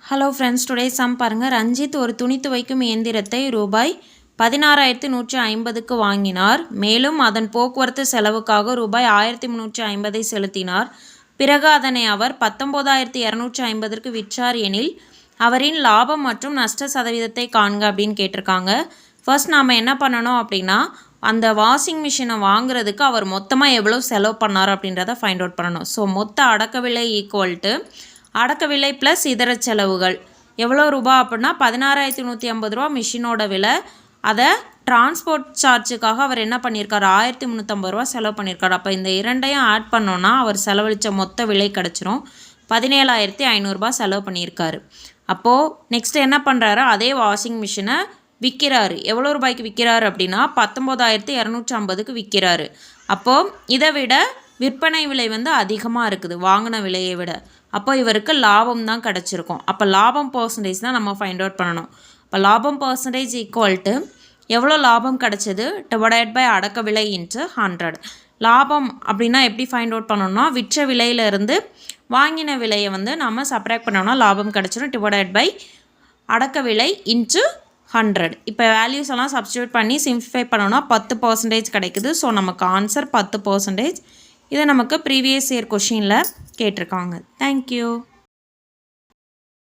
Hello friends, today some பாருங்கள். ரஞ்சித் ஒரு துணி துவைக்கும் இயந்திரத்தை ரூபாய் 16,150க்கு வாங்கினார். மேலும் அதன் போக்குவரத்து செலவுக்காக ரூபாய் 1,350 செலுத்தினார். பிறகு அதனை அவர் 19,250க்கு விற்றார் எனில் அவரின் லாபம் மற்றும் நஷ்ட சதவீதத்தை காண்க அப்படின்னு கேட்டிருக்காங்க. ஃபர்ஸ்ட் நாம் என்ன பண்ணணும் அப்படின்னா, அந்த வாஷிங் மிஷினை வாங்குறதுக்கு அவர் மொத்தமாக எவ்வளோ செலவு பண்ணார் அப்படின்றத ஃபைண்ட் அவுட் பண்ணணும். ஸோ மொத்த அடக்க விலை ஈக்குவல் டு அடக்க விலை ப்ளஸ் இதர செலவுகள் எவ்வளோ ரூபா அப்படின்னா 16,150 ரூபா மிஷினோட விலை. அதை டிரான்ஸ்போர்ட் சார்ஜுக்காக அவர் என்ன பண்ணியிருக்காரு, 1,350 ரூபா செலவு பண்ணியிருக்காரு. அப்போ இந்த இரண்டையும் ஆட் பண்ணோன்னா அவர் செலவழித்த மொத்த விலை கிடச்சிரும். 17,500 ரூபா செலவு பண்ணியிருக்காரு. அப்போது நெக்ஸ்ட் என்ன பண்ணுறாரு, அதே வாஷிங் மிஷினை விற்கிறாரு. எவ்வளோ ரூபாய்க்கு விற்கிறாரு அப்படின்னா 19,250க்கு விற்கிறாரு. அப்போது இதை விட விற்பனை விலை அதிகமாக இருக்குது வாங்கின விலையை விட. அப்போ இவருக்கு லாபம் தான் கிடச்சிருக்கும். அப்போ லாபம் பர்சன்டேஜ் தான் நம்ம ஃபைண்ட் அவுட் பண்ணணும். இப்போ லாபம் பர்சன்டேஜ் ஈக்குவல் டு எவ்வளோ லாபம் கிடச்சிது டிவைடட் பை அடக்க விலை இன்ட்டு 100. லாபம் அப்படின்னா எப்படி ஃபைண்ட் அவுட் பண்ணணும்னா, விற்ற விலையிலேருந்து வாங்கின விலையை நம்ம சப்ராக்ட் பண்ணோம்னா லாபம் கிடச்சிடும். டிவைடட் பை அடக்க விலை இன்ட்டு 100. இப்போ வேல்யூஸ் எல்லாம் சப்ஸ்டியூட் பண்ணி சிம்பிளிஃபை பண்ணோன்னா 10% கிடைக்குது. ஸோ நமக்கு ஆன்சர் 10%. இதை நமக்கு ப்ரீவியஸ் இயர் கொஷினில் கேட்டிருக்காங்க. தேங்க்யூ.